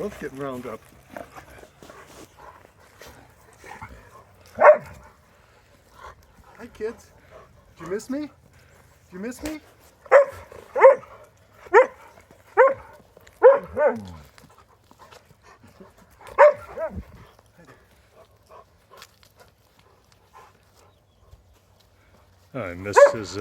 Both getting round up. Hi kids. Did you miss me? Did you miss me? I missed his